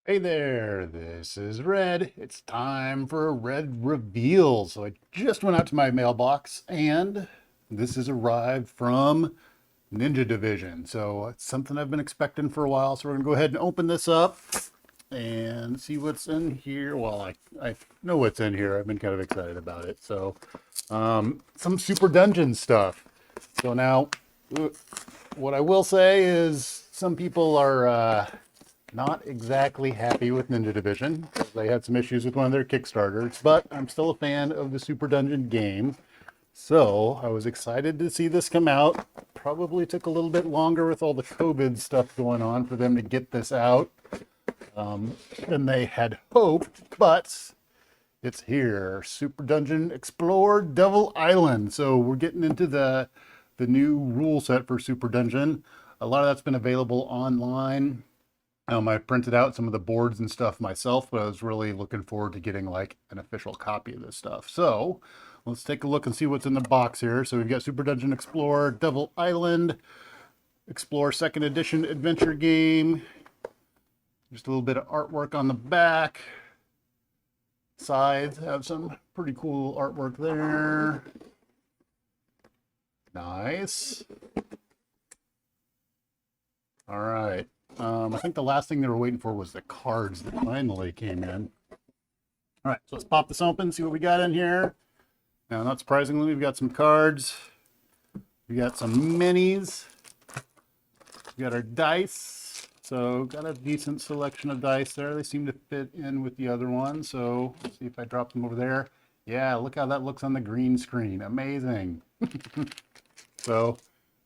Hey there, this is Red. It's time for a Red reveal. So I just went out to my mailbox and this has arrived from Ninja Division. So it's something I've been expecting for a while. So we're gonna go ahead and open this up and see what's in here. Well, I know what's in here. I've been kind of excited about it. So some Super Dungeon stuff. So now, what I will say is some people are not exactly happy with Ninja Division. They had some issues with one of their Kickstarters, but I'm still a fan of the Super Dungeon game. So I was excited to see this come out. Probably took a little bit longer with all the COVID stuff going on for them to get this out than they had hoped, but it's here. Super Dungeon Explore Devil Island. So we're getting into the new rule set for Super Dungeon. A lot of that's been available online. I printed out some of the boards and stuff myself, but I was really looking forward to getting like an official copy of this stuff. So let's take a look and see what's in the box here. So we've got Super Dungeon Explorer, Devil Island, Explore Second Edition adventure game. Just a little bit of artwork on the back. Sides have some pretty cool artwork there. Nice. All right. I think the last thing they were waiting for was the cards that finally came in. All right, so let's pop this open, see what we got in here. Now, not surprisingly, we've got some cards. We got some minis. We got our dice. So got a decent selection of dice there. They seem to fit in with the other one. So let's see if I drop them over there. Yeah, look how that looks on the green screen. Amazing. So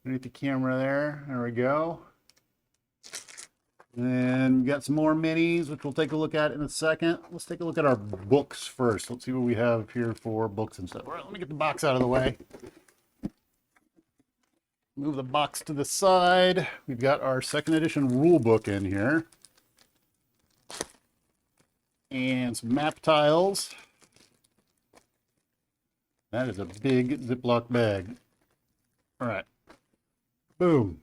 underneath the camera there we go. And we got some more minis, which we'll take a look at in a second. Let's take a look at our books first. Let's see what we have here for books and stuff. All right, let me get the box out of the way. Move the box to the side. We've got our second edition rule book in here. And some map tiles. That is a big Ziploc bag. All right. Boom.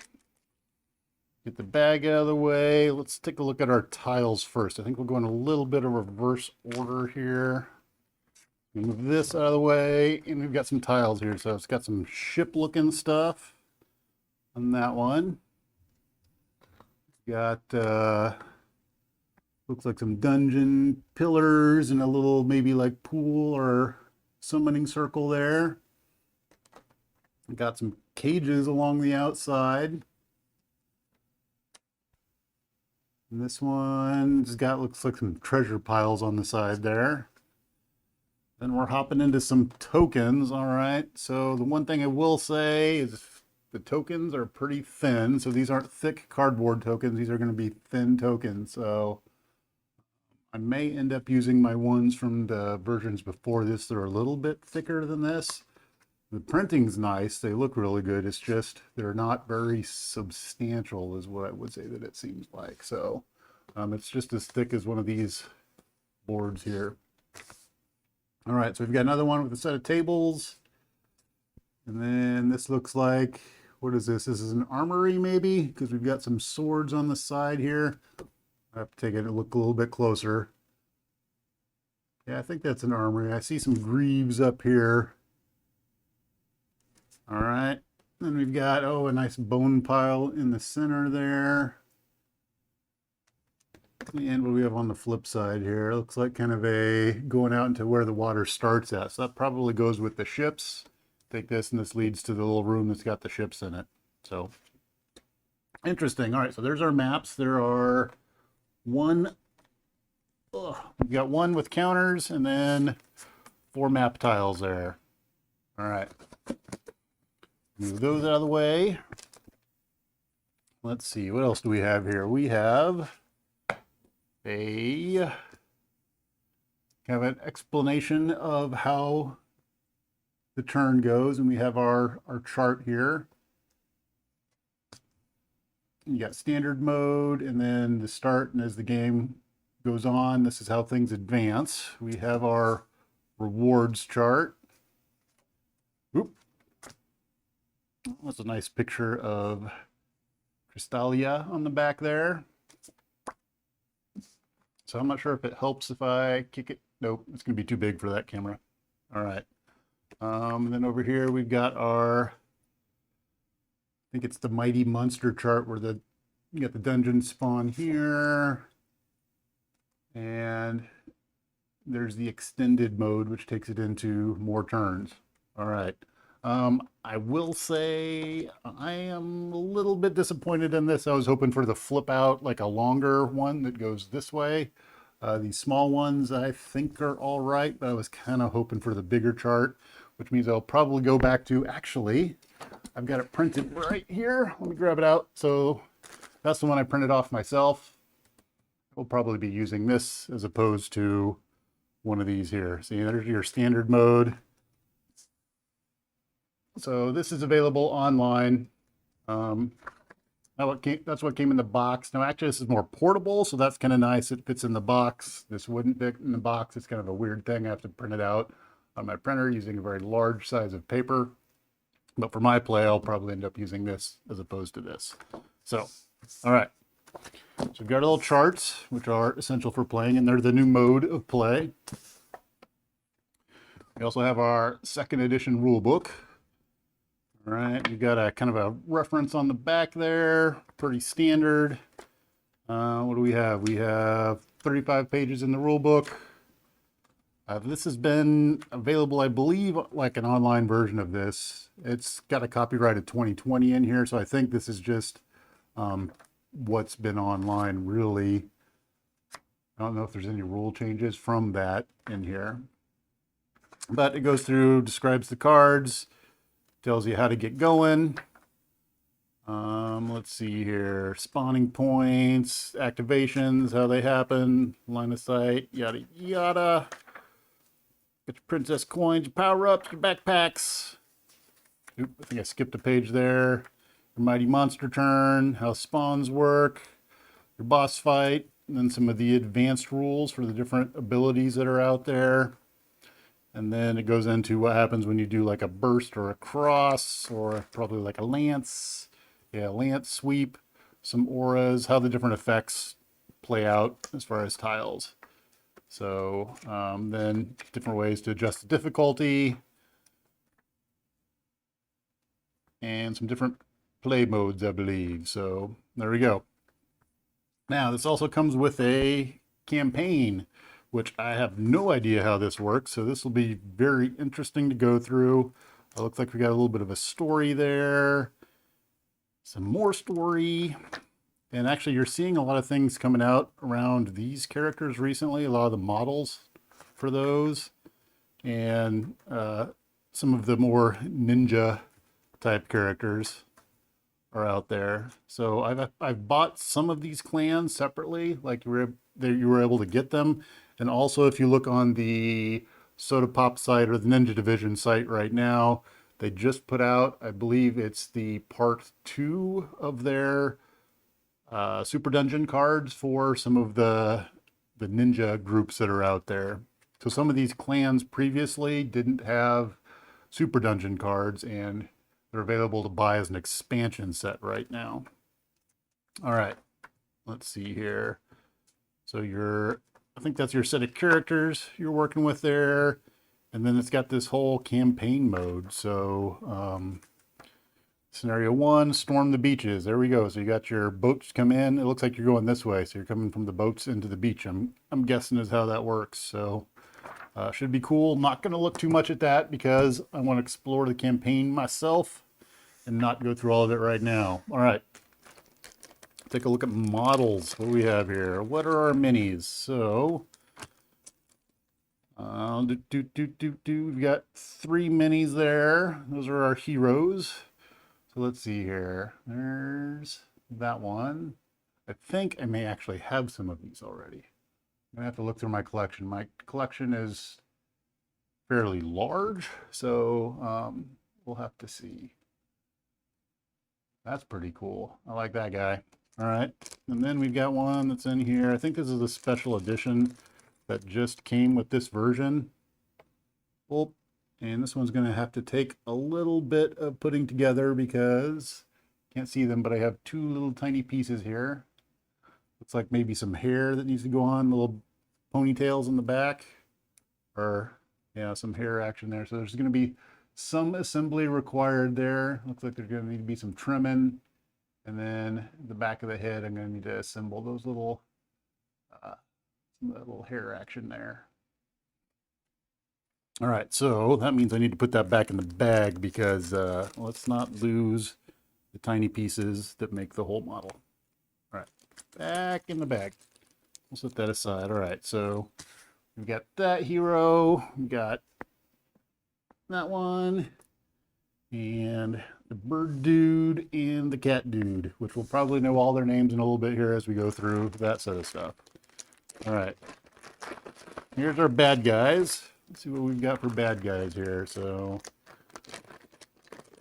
Get the bag out of the way. Let's take a look at our tiles first. I think we'll go in a little bit of reverse order here. Move this out of the way, and we've got some tiles here. So it's got some ship-looking stuff on that one. Got looks like some dungeon pillars and a little maybe like pool or summoning circle there. Got some cages along the outside. And this one's got, looks like some treasure piles on the side there. Then we're hopping into some tokens. All right. So the one thing I will say is the tokens are pretty thin. So these aren't thick cardboard tokens. These are going to be thin tokens. So I may end up using my ones from the versions before this. They're a little bit thicker than this. The printing's nice. They look really good. It's just they're not very substantial is what I would say that it seems like. So it's just as thick as one of these boards here. All right, so we've got another one with a set of tables. And then this looks like, what is this? This is an armory maybe, because we've got some swords on the side here. I have to take it and look a little bit closer. Yeah, I think that's an armory. I see some greaves up here. All right, then we've got, oh, a nice bone pile in the center there. And what do we have on the flip side here? It looks like kind of a going out into where the water starts at. So that probably goes with the ships. Take this, and this leads to the little room that's got the ships in it. So interesting. All right, so there's our maps. There are we've got one with counters and then 4 map tiles there. All right. Move those out of the way. Let's see, what else do we have here? We have a kind of an explanation of how the turn goes, and we have our chart here. You got standard mode, and then the start, and as the game goes on, this is how things advance. We have our rewards chart. Oop. That's a nice picture of Crystalia on the back there. So I'm not sure if it helps if I kick it. Nope, it's going to be too big for that camera. All right. And then over here we've got our, I think it's the Mighty Monster chart where you got the dungeon spawn here. And there's the extended mode, which takes it into more turns. All right. I will say I am a little bit disappointed in this. I was hoping for the flip out, like a longer one that goes this way. These small ones I think are all right, but I was kind of hoping for the bigger chart, which means I'll probably go back to, actually, I've got it printed right here. Let me grab it out. So that's the one I printed off myself. We'll probably be using this as opposed to one of these here. See, there's your standard mode. So this is available online. That's what came in the box. Now, actually, this is more portable, so that's kind of nice. It fits in the box. This wouldn't fit in the box. It's kind of a weird thing. I have to print it out on my printer using a very large size of paper. But for my play, I'll probably end up using this as opposed to this. So, all right. So we've got our little charts, which are essential for playing, and they're the new mode of play. We also have our second edition rule book. All right, we've got a kind of a reference on the back there, pretty standard. What do we have? We have 35 pages in the rule book. This has been available, I believe, like an online version of this. It's got a copyrighted 2020 in here, so I think this is just what's been online, really. I don't know if there's any rule changes from that in here. But it goes through, describes the cards, tells you how to get going. Let's see here. Spawning points, activations, how they happen, line of sight, yada yada. Get your princess coins, your power-ups, your backpacks. Oop, I think I skipped a page there. Your mighty monster turn, how spawns work, your boss fight, and then some of the advanced rules for the different abilities that are out there. And then it goes into what happens when you do like a burst or a cross, or probably like a lance. Yeah, lance, sweep, some auras, how the different effects play out as far as tiles. So then different ways to adjust the difficulty. And some different play modes, I believe. So there we go. Now, this also comes with a campaign, which I have no idea how this works. So this will be very interesting to go through. It looks like we got a little bit of a story there. Some more story. And actually, you're seeing a lot of things coming out around these characters recently. A lot of the models for those. And some of the more ninja type characters are out there. So I've bought some of these clans separately, like you were able to get them. And also, if you look on the Soda Pop site or the Ninja Division site right now, they just put out, I believe it's the part 2 of their Super Dungeon cards for some of the ninja groups that are out there. So some of these clans previously didn't have Super Dungeon cards, and they're available to buy as an expansion set right now. All right, let's see here. So I think that's your set of characters you're working with there. And then it's got this whole campaign mode. So scenario 1, storm the beaches. There we go. So you got your boats come in. It looks like you're going this way. So you're coming from the boats into the beach. I'm guessing is how that works. So should be cool. Not going to look too much at that because I want to explore the campaign myself and not go through all of it right now. All right. Take a look at models. What do we have here? What are our minis? So we've got 3 minis there. Those are our heroes. So let's see here. There's that one. I think I may actually have some of these already. I'm gonna have to look through my collection. My collection is fairly large, so we'll have to see. That's pretty cool. I like that guy. All right, and then we've got one that's in here. I think this is a special edition that just came with this version. Oh, and this one's going to have to take a little bit of putting together because can't see them, but I have 2 little tiny pieces here. Looks like maybe some hair that needs to go on, little ponytails in the back, or yeah, some hair action there. So there's going to be some assembly required there. Looks like there's going to need to be some trimming. And then the back of the head, I'm going to need to assemble those little, some of that little hair action there. All right, so that means I need to put that back in the bag because let's not lose the tiny pieces that make the whole model. All right, back in the bag. We'll set that aside. All right, so we've got that hero, we've got that one, and the bird dude and the cat dude, which we'll probably know all their names in a little bit here as we go through that set of stuff. All right, here's our bad guys. Let's see what we've got for bad guys here. So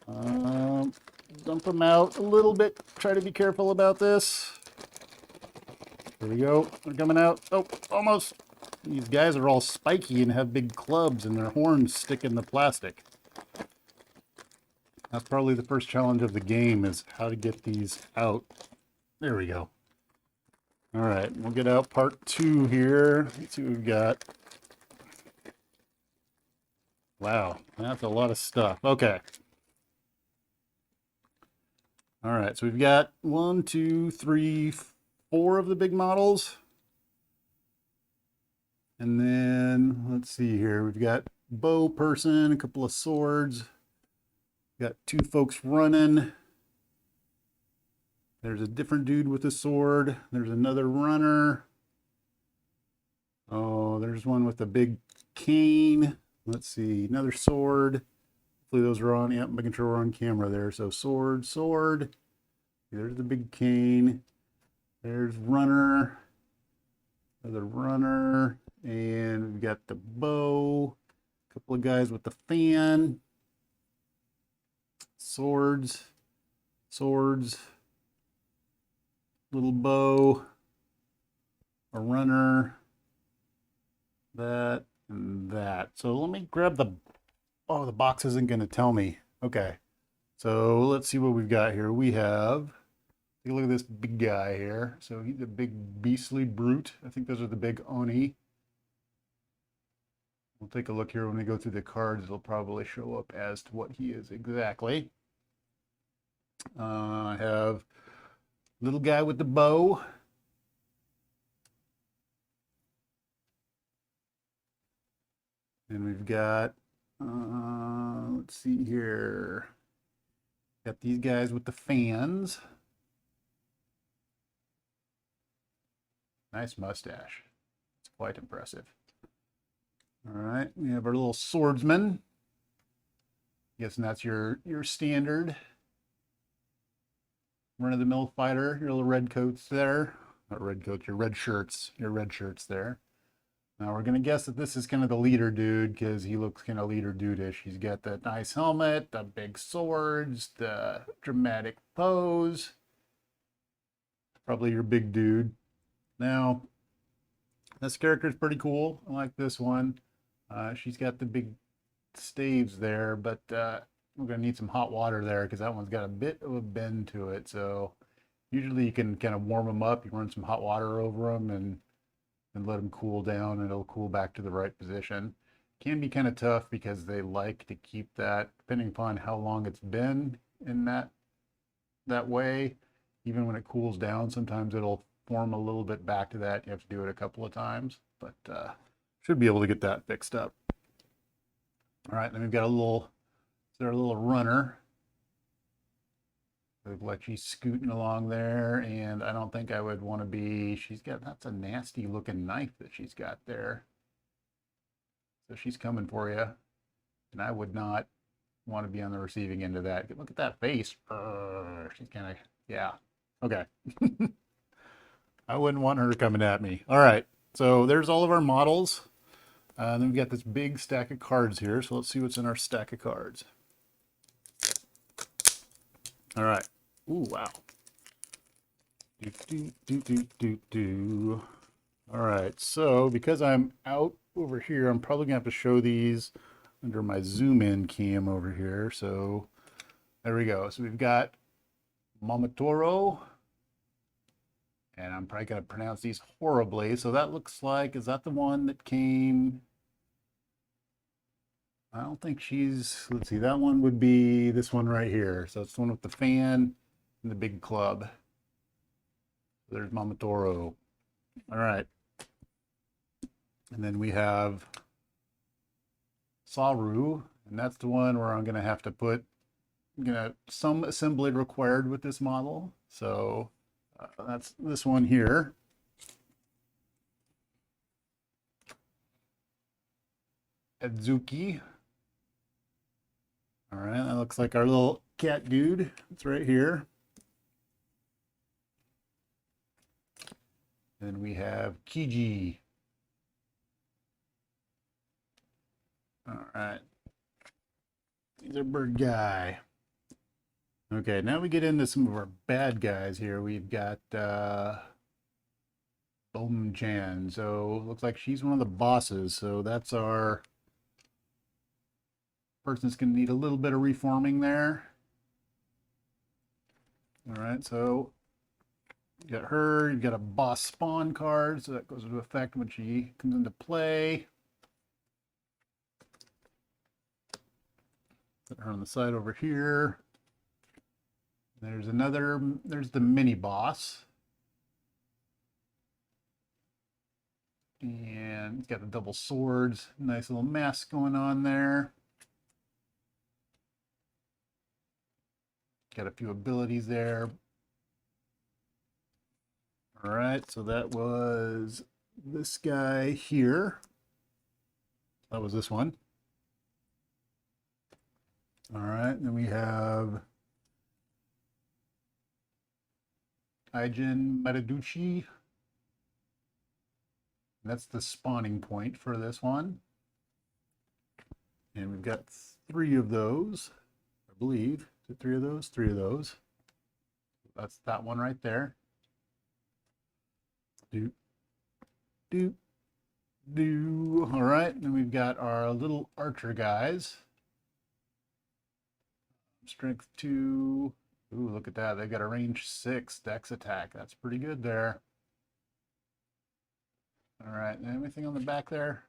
dump them out a little bit. Try to be careful about this. Here we go. They're coming out. Oh, almost. These guys are all spiky and have big clubs and their horns stick in the plastic. That's probably the first challenge of the game, is how to get these out. There we go. All right, we'll get out part 2 here. Let's see what we've got. Wow, that's a lot of stuff. Okay. All right, so we've got 1, 2, 3, 4 of the big models. And then, let's see here, we've got bow person, a couple of swords. Got 2 folks running. There's a different dude with a sword. There's another runner. Oh, there's one with a big cane. Let's see, another sword. Hopefully those are on. Yep, making sure we're on camera there. So sword, sword. There's the big cane. There's runner. Another runner. And we've got the bow. A couple of guys with the fan. Swords. Swords. Little bow. A runner. That. And that. So let me grab the, oh, the box isn't going to tell me. Okay. So let's see what we've got here. We have, take a look at this big guy here. So he's a big beastly brute. I think those are the big Oni. We'll take a look here when we go through the cards. It'll probably show up as to what he is exactly. I have little guy with the bow. And we've got, let's see here. Got these guys with the fans. Nice mustache. It's quite impressive. All right, we have our little swordsman. Guessing that's your standard run-of-the-mill fighter. Your little red coats there. Not red coats, your red shirts. Your red shirts there. Now we're gonna guess that this is kind of the leader dude because he looks kind of leader dude-ish. He's got that nice helmet, the big swords, the dramatic pose. Probably your big dude. Now, this character is pretty cool. I like this one. She's got the big staves there, but we're gonna need some hot water there because that one's got a bit of a bend to it. So usually you can kind of warm them up. You run some hot water over them and let them cool down, and it'll cool back to the right position. Can be kind of tough because they like to keep that, depending upon how long it's been in that way. Even when it cools down, sometimes it'll form a little bit back to that. You have to do it a couple of times, but should be able to get that fixed up. All right, then we've got our little runner. Look like she's scooting along there, and I don't think I would want to be, that's a nasty looking knife that she's got there. So she's coming for you, and I would not want to be on the receiving end of that. Look at that face. She's kind of, yeah, okay. I wouldn't want her coming at me. All right, so there's all of our models. Then we've got this big stack of cards here, so let's see what's in our stack of cards. All right. Ooh, wow. All right, so because I'm out over here, I'm probably gonna have to show these under my zoom in cam over here. So there we go. So we've got Momotaro And I'm probably going to pronounce these horribly. So that looks like, is that the one that came? I don't think she's, let's see, that one would be this one right here. So it's the one with the fan and the big club. There's Mama Toro. All right. And then we have Saru, and that's the one where I'm going to have to put some assembly required with this model. So that's this one here. Adzuki. All right, that looks like our little cat dude. It's right here. Then we have Kiji. All right. He's a bird guy. Okay, now we get into some of our bad guys here. We've got Bom-chan. So looks like she's one of the bosses. So that's our person's going to need a little bit of reforming there. All right, so you got her. You got a boss spawn card, so that goes into effect when she comes into play. Put her on the side over here. There's the mini boss. And he's got the double swords. Nice little mask going on there. Got a few abilities there. All right, so that was this guy here. That was this one. All right, then we have Aijin Mataduchi. That's the spawning point for this one. And we've got 3 of those, I believe. Is it 3 of those? 3 of those. That's that one right there. Do, do, do. All right, then we've got our little archer guys. Strength 2. Ooh, look at that. They've got a range 6 dex attack. That's pretty good there. All right, anything on the back there?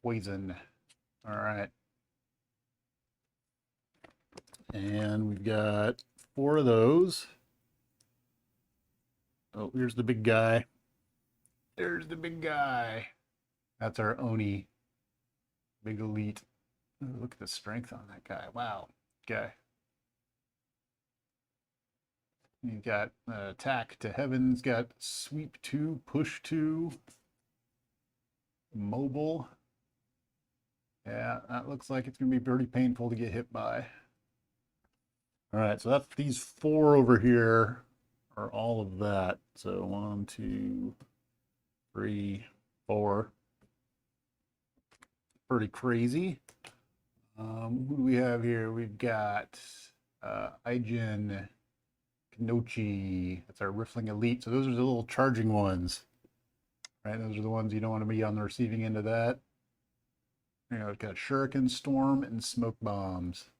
Poison. All right. And we've got 4 of those. Oh, here's the big guy. There's the big guy. That's our Oni. Big elite. Ooh, look at the strength on that guy. Wow. Okay. You've got attack to heavens, got sweep 2, push 2, mobile. Yeah, that looks like it's going to be pretty painful to get hit by. All right, so that's these 4 over here are all of that. So 1, 2, 3, 4. Pretty crazy. Who do we have here? We've got Aijin Kanochi. That's our Riffling Elite. So those are the little charging ones. Right? Those are the ones you don't want to be on the receiving end of that. You know, it's got Shuriken, Storm, and Smoke Bombs.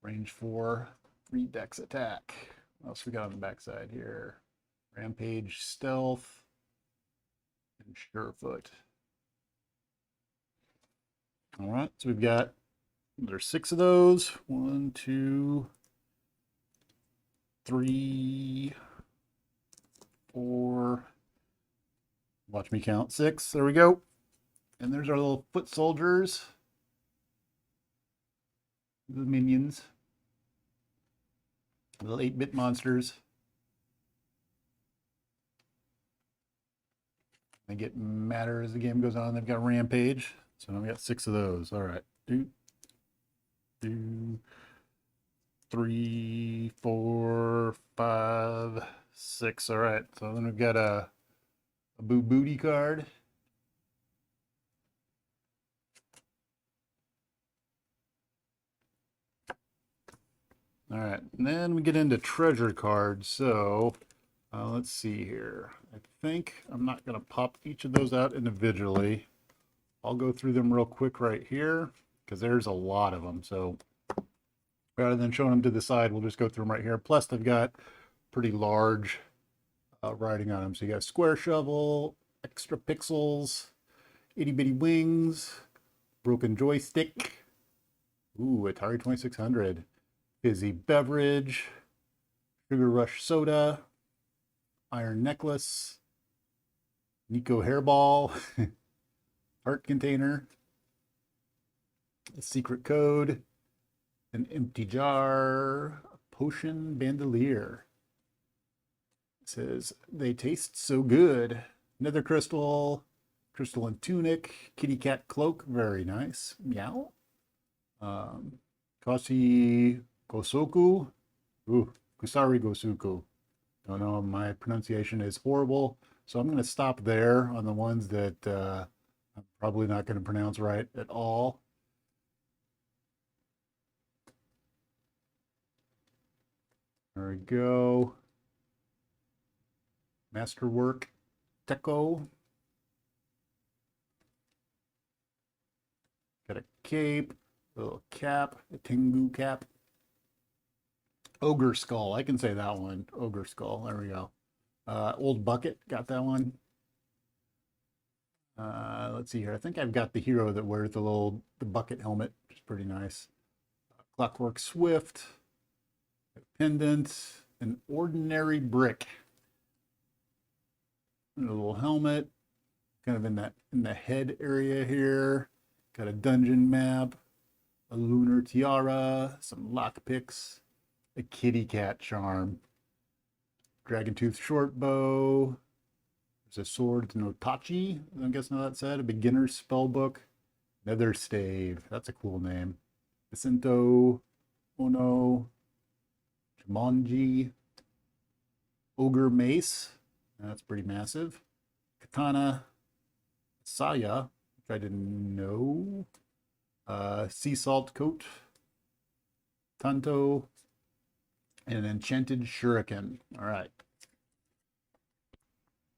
Range 4, 3 dex attack. What else we got on the backside here? Rampage, Stealth, and Surefoot. All right, so we've got, there's 6 of those. 1, 2, 3, 4. Watch me count. 6. There we go. And there's our little foot soldiers. The minions. Little 8-bit monsters. They get madder as the game goes on. They've got Rampage. So now we got 6 of those. All right. 2, 3, 4, 5, 6. All right. So then we've got a Boo Booty card. All right, and then we get into treasure cards. So let's see here. I think I'm not going to pop each of those out individually. I'll go through them real quick right here because there's a lot of them. So rather than showing them to the side, we'll just go through them right here. Plus, they've got pretty large writing on them. So you got a square shovel, extra pixels, itty bitty wings, broken joystick. Ooh, Atari 2600. Fizzy beverage, Sugar Rush soda, iron necklace, Nico hairball, heart container, a secret code, an empty jar, a potion bandolier. It says they taste so good. Nether crystal, crystalline tunic, kitty cat cloak, very nice. Meow. Kasi gosoku. Ooh, kusari gosuku. Don't know, my pronunciation is horrible. So I'm going to stop there on the ones that I'm probably not going to pronounce right at all. There we go. Masterwork, Teco. Got a cape, a little cap, a Tengu cap. Ogre skull, I can say that one. Ogre skull, there we go. Old bucket, got that one. Let's see here. I think I've got the hero that wears the bucket helmet, which is pretty nice. Clockwork Swift, a pendant, an ordinary brick. And a little helmet, kind of in the head area here. Got a dungeon map, a lunar tiara, some lockpicks, a kitty cat charm, dragon tooth short bow. There's a sword no tachi, I guess now that said, a beginner's spell book, nether stave, that's a cool name. Jacinto, Ono, Jumanji, ogre mace, that's pretty massive. Katana, Saya, which I didn't know. Sea salt coat, Tanto, and an enchanted shuriken. All right.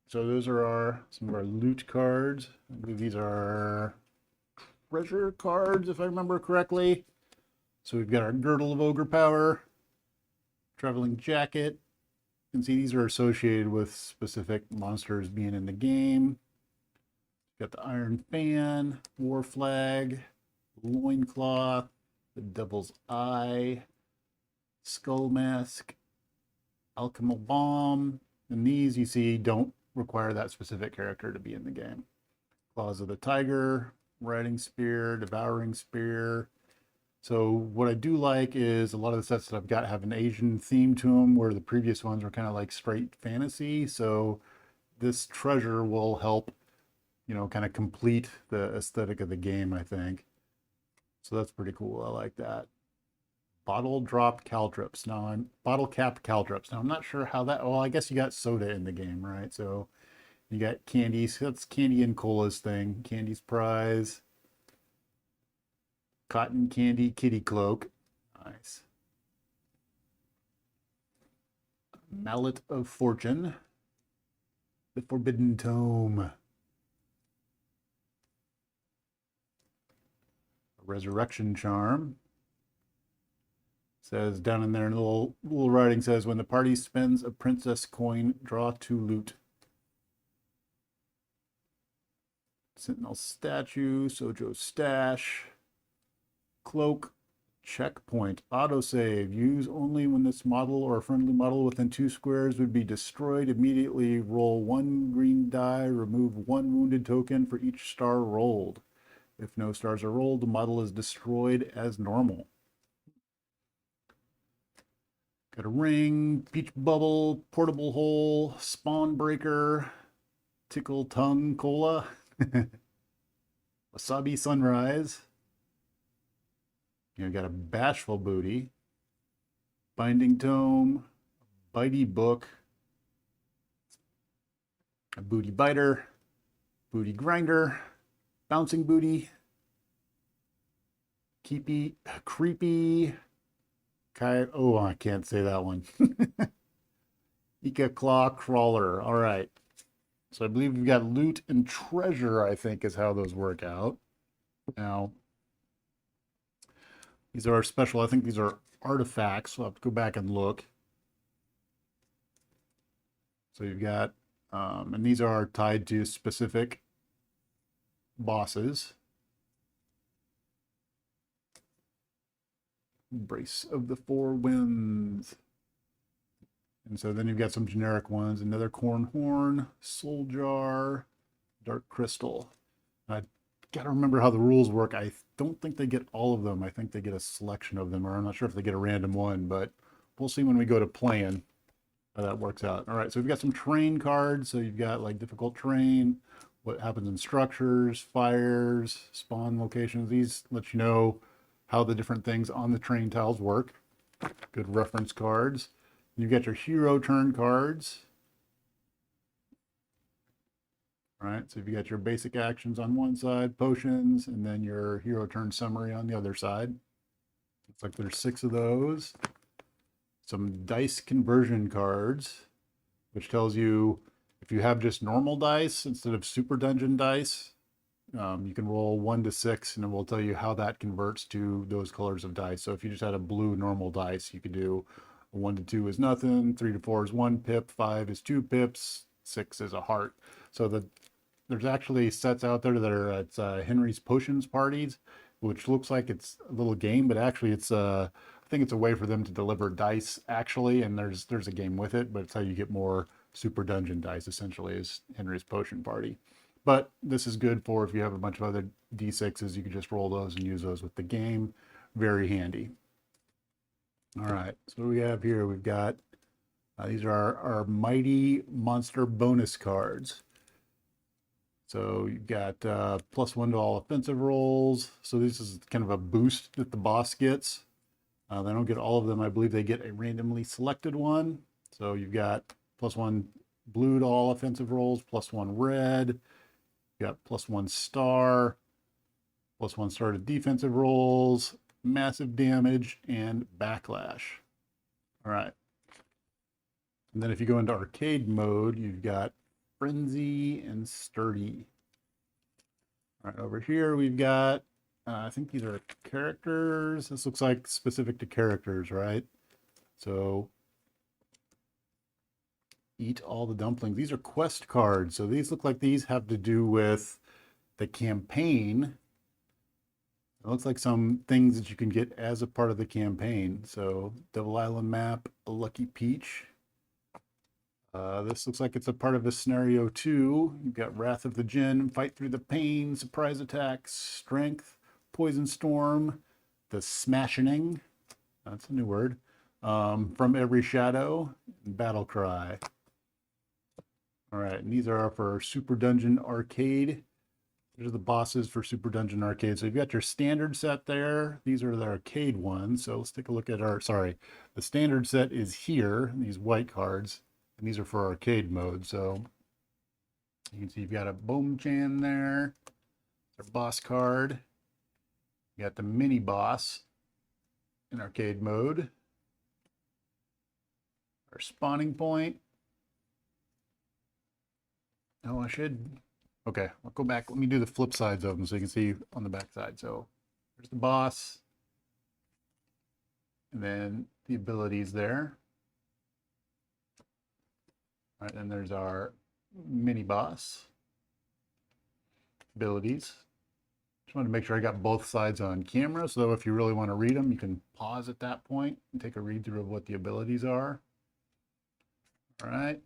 So those are some of our loot cards. I believe these are treasure cards, if I remember correctly. So we've got our Girdle of Ogre Power, Traveling Jacket. You can see these are associated with specific monsters being in the game. Got the Iron Fan, War Flag, Loincloth, the Devil's Eye, Skull Mask, Alchemical Bomb, and these you see don't require that specific character to be in the game. Claws of the Tiger, Riding Spear, Devouring Spear. So what I do like is a lot of the sets that I've got have an Asian theme to them, where the previous ones were kind of like straight fantasy. So this treasure will help, you know, kind of complete the aesthetic of the game, I think. So that's pretty cool. I like that. Bottle drop caltrops. Bottle cap caltrops. Now I'm not sure how that, well, I guess you got soda in the game, right? So you got candies. That's Candy and Cola's thing. Candy's Prize. Cotton Candy Kitty Cloak. Nice. Mallet of Fortune. The Forbidden Tome. A Resurrection Charm. Says down in there in little writing says, when the party spends a princess coin, draw 2 loot. Sentinel statue, Sojo stash, cloak, checkpoint, autosave. Use only when this model or a friendly model within 2 squares would be destroyed. Immediately roll 1 green die, remove 1 wounded token for each star rolled. If no stars are rolled, the model is destroyed as normal. Got a ring, peach bubble, portable hole, spawn breaker, tickle tongue cola, wasabi sunrise. You know, got a bashful booty, binding tome, bitey book, a booty biter, booty grinder, bouncing booty, creepy. Oh, I can't say that one. Ika Claw Crawler. All right. So I believe we've got loot and treasure, I think, is how those work out. Now, these are special. I think these are artifacts. So I'll have to go back and look. So you've got, and these are tied to specific bosses. Brace of the Four Winds. And so then you've got some generic ones, another Corn Horn, Soul Jar, Dark Crystal. I got to remember how the rules work. I don't think they get all of them. I think they get a selection of them, or I'm not sure if they get a random one, but we'll see when we go to playing how that works out. All right, so we've got some terrain cards. So you've got like difficult terrain, what happens in structures, fires, spawn locations. These let you know how the different things on the terrain tiles work. Good reference cards. You've got your hero turn cards. All right, so you've got your basic actions on one side, potions, and then your hero turn summary on the other side. Looks like there's 6 of those. Some dice conversion cards, which tells you if you have just normal dice instead of super dungeon dice, you can roll 1 to 6 and it will tell you how that converts to those colors of dice. So if you just had a blue normal dice, you could do 1 to 2 is nothing, 3 to 4 is 1 pip, 5 is 2 pips, 6 is a heart. So there's actually sets out there that are it's Henry's Potions Parties, which looks like it's a little game, but actually it's I think it's a way for them to deliver dice actually, and there's a game with it, but it's how you get more super dungeon dice essentially is Henry's Potion Party. But this is good for if you have a bunch of other D6s, you can just roll those and use those with the game. Very handy. All right, so what do we have here? We've got, these are our Mighty Monster bonus cards. So you've got +1 to all offensive rolls. So this is kind of a boost that the boss gets. They don't get all of them. I believe they get a randomly selected one. So you've got +1 blue to all offensive rolls, +1 red. You got +1 star, +1 star to defensive rolls, massive damage, and backlash. All right. And then if you go into arcade mode, you've got Frenzy and Sturdy. All right, over here we've got, I think these are characters. This looks like specific to characters, right? So eat all the dumplings. These are quest cards. So these look like these have to do with the campaign. It looks like some things that you can get as a part of the campaign. So Devil Island map, a Lucky Peach. This looks like it's a part of a scenario 2. You've got Wrath of the Djinn, Fight Through the Pain, Surprise Attacks, Strength, Poison Storm, the Smashing. That's a new word. From Every Shadow, Battle Cry. All right, and these are for Super Dungeon Arcade. These are the bosses for Super Dungeon Arcade. So you've got your standard set there. These are the arcade ones. So let's take a look at our, sorry, the standard set is here, these white cards, and these are for arcade mode. So you can see you've got a Boom Chan there, our boss card. You got the mini boss in arcade mode. Our spawning point. Oh, I should. Okay, I'll go back. Let me do the flip sides of them so you can see on the back side. So there's the boss. And then the abilities there. All right, and there's our mini boss abilities. Just wanted to make sure I got both sides on camera. So if you really want to read them, you can pause at that point and take a read through of what the abilities are. All right.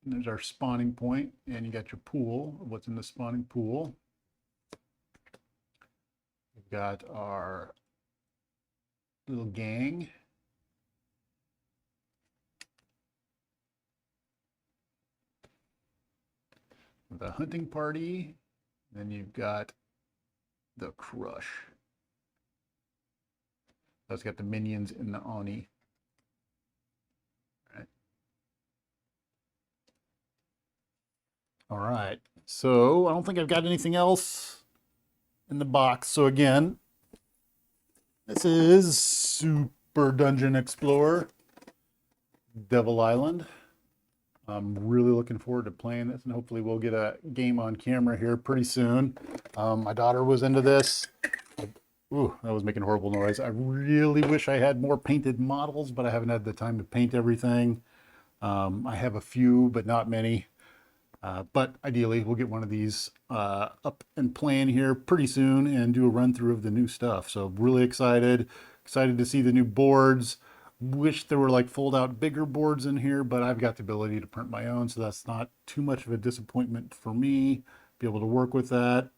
And there's our spawning point, and you got your pool of what's in the spawning pool. We've got our little gang. The hunting party. Then you've got the crush. That's got the minions in the Oni. All right, so I don't think I've got anything else in the box. So again, this is Super Dungeon Explorer Devil Island. I'm really looking forward to playing this, and hopefully we'll get a game on camera here pretty soon. My daughter was into this. Ooh, that was making a horrible noise. I really wish I had more painted models, but I haven't had the time to paint everything. I have a few, but not many. But ideally, we'll get one of these up and playing here pretty soon and do a run through of the new stuff. So really excited. Excited to see the new boards. Wish there were like fold out bigger boards in here, but I've got the ability to print my own, so that's not too much of a disappointment for me. Be able to work with that.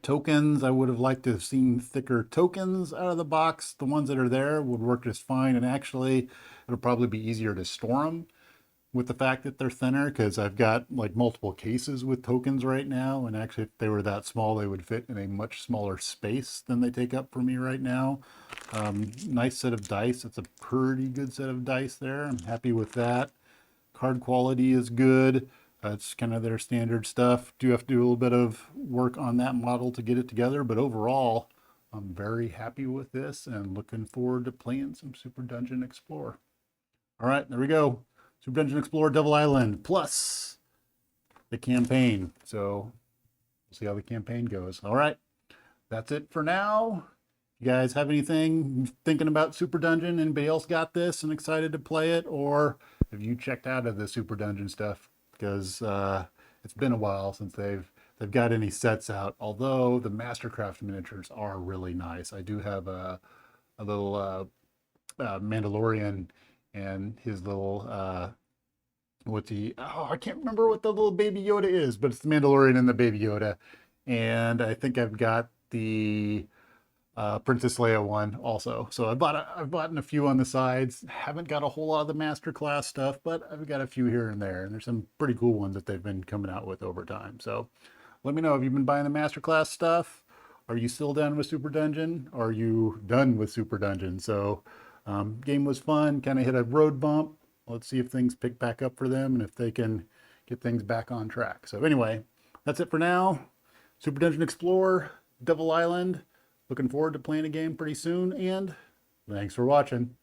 Tokens, I would have liked to have seen thicker tokens out of the box. The ones that are there would work just fine, and actually it'll probably be easier to store them with the fact that they're thinner, because I've got like multiple cases with tokens right now, and actually if they were that small they would fit in a much smaller space than they take up for me right now. Nice set of dice. It's a pretty good set of dice there. I'm happy with that. Card quality is good. It's kind of their standard stuff. Do have to do a little bit of work on that model to get it together, but overall I'm very happy with this and looking forward to playing some Super Dungeon Explorer. All right, there we go. Super Dungeon Explorer Devil Island plus the campaign. So we'll see how the campaign goes. All right, that's it for now. You guys have anything thinking about Super Dungeon? Anybody else got this and excited to play it? Or have you checked out of the Super Dungeon stuff? Because it's been a while since they've got any sets out. Although the Mastercraft miniatures are really nice. I do have a little Mandalorian and his little I can't remember what the little baby Yoda is, but it's the Mandalorian and the baby Yoda. And I think I've got the Princess Leia one also. So I've bought a few on the sides. Haven't got a whole lot of the Masterclass stuff, but I've got a few here and there. And there's some pretty cool ones that they've been coming out with over time. So let me know, have you been buying the Masterclass stuff? Are you still done with Super Dungeon? Are you done with Super Dungeon? So game was fun, kind of hit a road bump. Let's see if things pick back up for them and if they can get things back on track. So anyway, that's it for now. Super Dungeon Explorer, Devil Island. Looking forward to playing a game pretty soon, and thanks for watching.